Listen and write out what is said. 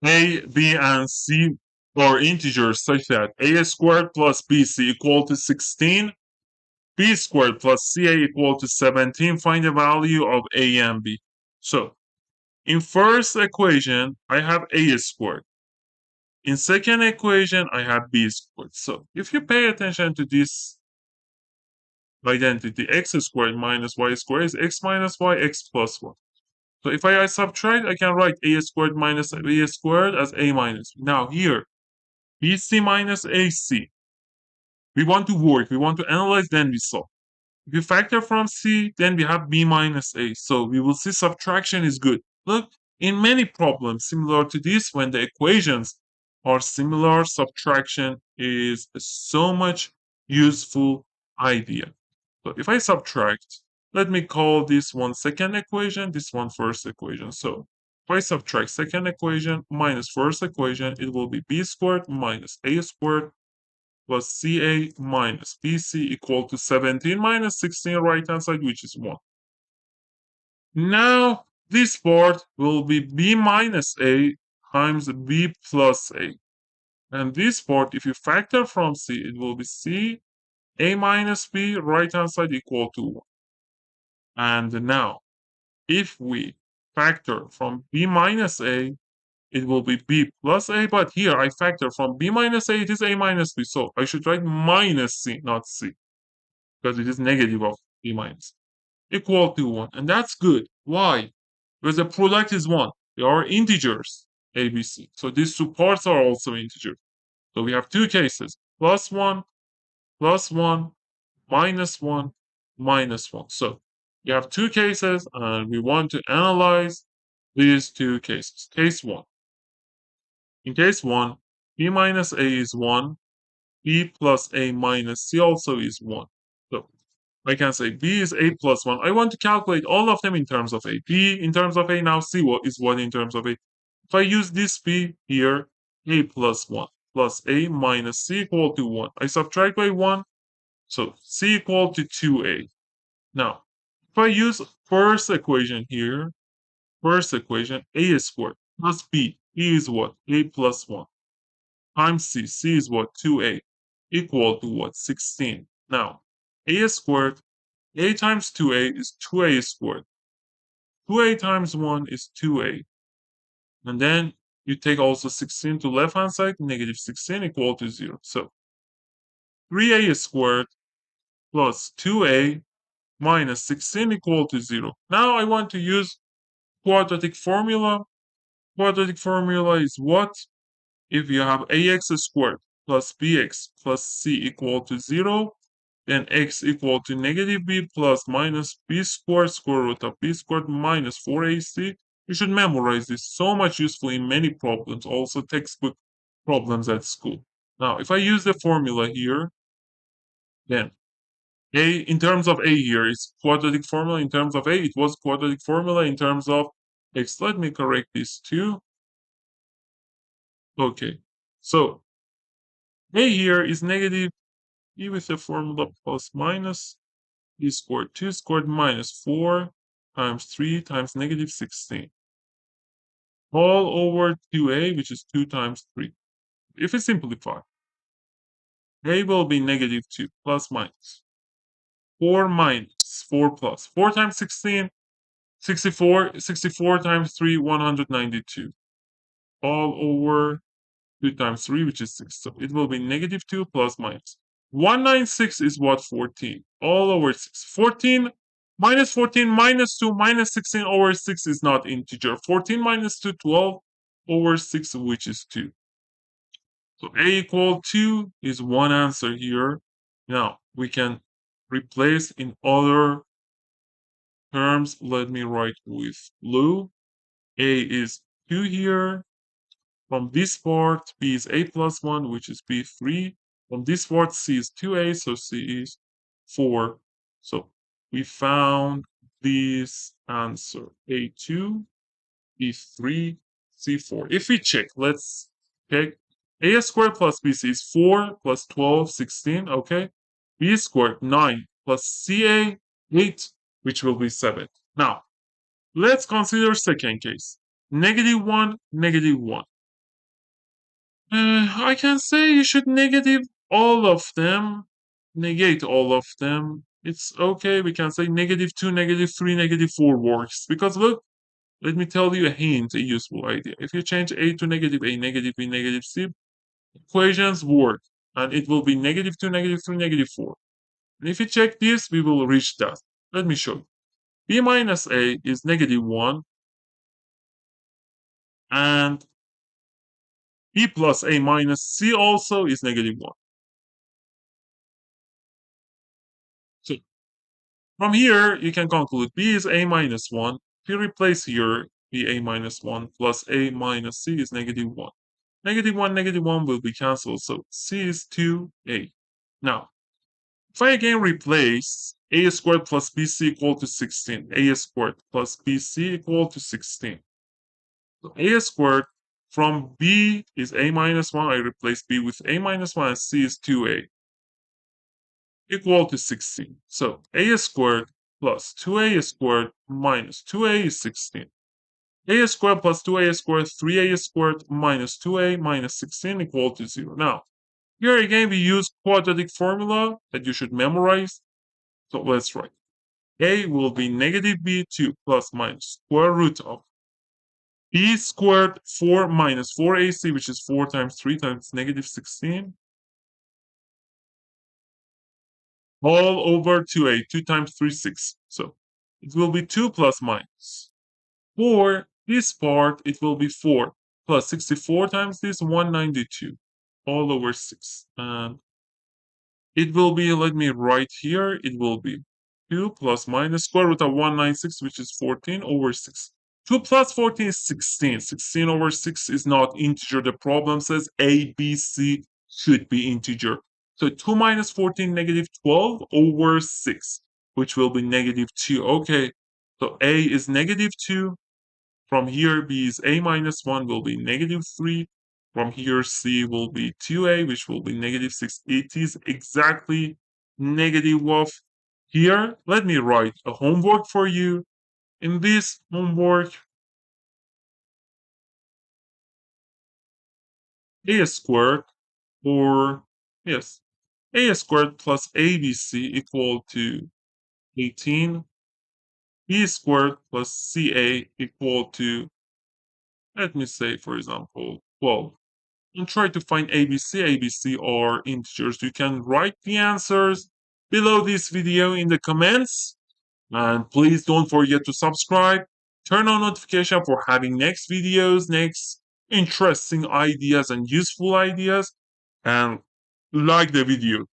A, B, and C are integers such that a squared plus bc equal to 16, b squared plus ca equal to 17. Find the value of a and b. So, in first equation, I have a squared. In second equation, I have b squared. So, if you pay attention to this identity, x squared minus y squared is x minus y, x plus 1. So if I subtract, I can write a squared minus b squared as a minus. Now here, bc minus ac. We want to work, we want to analyze, then we solve. If we factor from c, then we have b minus a. So we will see subtraction is good. Look, in many problems similar to this, when the equations are similar, subtraction is so much useful idea. So if I subtract, let me call this one second equation, this one first equation. So if I subtract second equation minus first equation, it will be b squared minus a squared plus ca minus bc equal to 17 minus 16 right hand side, which is 1. Now this part will be b minus a times b plus a. And this part, if you factor from c, it will be c a minus b right hand side equal to 1. And now, if we factor from b minus a, it will be b plus a, but here I factor from b minus a, it is a minus b, so I should write minus c, not c, because it is negative of b minus, equal to 1, and that's good. Why? Because the product is 1. They are integers, a, b, c, so these two parts are also integers. So we have two cases, plus 1, minus 1, minus 1. So you have two cases, and we want to analyze these two cases. Case 1. In case 1, b minus a is 1, b plus a minus c also is 1. So I can say b is a plus 1. I want to calculate all of them in terms of a. B in terms of a, now c is what in terms of a. If I use this b here, a plus 1 plus a minus c equal to 1. I subtract by 1, so c equal to 2a. Now, if I use first equation here, first equation, a squared plus b is what? A plus 1 times c is what? 2a, equal to what? 16. Now, a squared, a times 2a is 2a squared. 2a times 1 is 2a. And then you take also 16 to left hand side, negative 16 equal to 0. So, 3a squared plus 2a minus 16 equal to 0. Now I want to use quadratic formula. Quadratic formula is what? If you have ax squared plus bx plus c equal to 0, then x equal to negative b plus minus b squared square root of b squared minus 4ac. You should memorize this. So much useful in many problems, also textbook problems at school. Now, if I use the formula here, then a in terms of a here is quadratic formula in terms of a. It was quadratic formula in terms of x. Let me correct this too. Okay, so a here is negative b with the formula plus minus b squared 2 squared minus 4 times 3 times negative 16 all over 2a, which is 2 times 3. If we simplify, a will be negative 2 plus minus 4 minus 4 plus 4 times 16, 64, 64 times 3, 192, all over 2 times 3, which is 6. So it will be negative 2 plus minus. 196 is what? 14. All over 6. 14 minus 14 minus 2 minus 16 over 6 is not integer. 14 minus 2, 12 over 6, which is 2. So a equal 2 is one answer here. Now we can replace in other terms. Let me write with blue. A is 2 here. From this part, b is a plus 1, which is b3. From this part, c is 2a, so c is 4. So we found this answer, a2, b3, c4. If we check, let's check. A squared plus bc is 4 plus 12, 16, okay? B squared, 9 plus ca, 8, which will be 7. Now, let's consider second case. Negative 1, negative 1. I can say you should negative all of them, negate all of them. It's okay. We can say -2, -3, -4 works. Because look, let me tell you a hint, a useful idea. If you change a to -a, -b, -c, equations work. And it will be -2, -3, -4. And if you check this, we will reach that. Let me show you. B minus a is -1, and b plus a minus c also is -1. So from here, you can conclude b is a minus 1. If you replace here, b a minus 1 plus a minus c is -1. -1, -1 will be cancelled, so c is 2a. Now, if I again replace a squared plus bc equal to 16, a squared plus bc equal to 16. So a squared from b is a minus 1. I replace b with a minus 1 and c is 2a equal to 16. So a squared plus 2a squared minus 2a is 16. A squared plus 2a squared, 3a squared minus 2a minus 16 equal to 0. Now, here again we use quadratic formula that you should memorize. So let's write. A will be -b2 plus minus square root of b squared 4 minus 4ac, which is 4 times 3 times -16, all over 2a. 2 times 3, 6. So it will be 2 plus minus. For this part, it will be 4 plus 64 times this, 192, all over 6. And it will be, let me write here, it will be 2 plus minus square root of 196, which is 14 over 6. 2 plus 14 is 16. 16 over 6 is not integer. The problem says A, B, C should be integer. So 2 minus 14, -12 over 6, which will be -2. Okay, so A is -2. From here, B is a minus 1 will be -3. From here, C will be 2a, which will be -6. It is exactly negative of here. Let me write a homework for you. In this homework, a squared, or yes, a squared plus abc equal to 18. B squared plus ca equal to, let me say, for example, 12. And try to find ABC. ABC are integers. You can write the answers below this video in the comments. And please don't forget to subscribe. Turn on notification for having next videos, next interesting ideas and useful ideas. And like the video.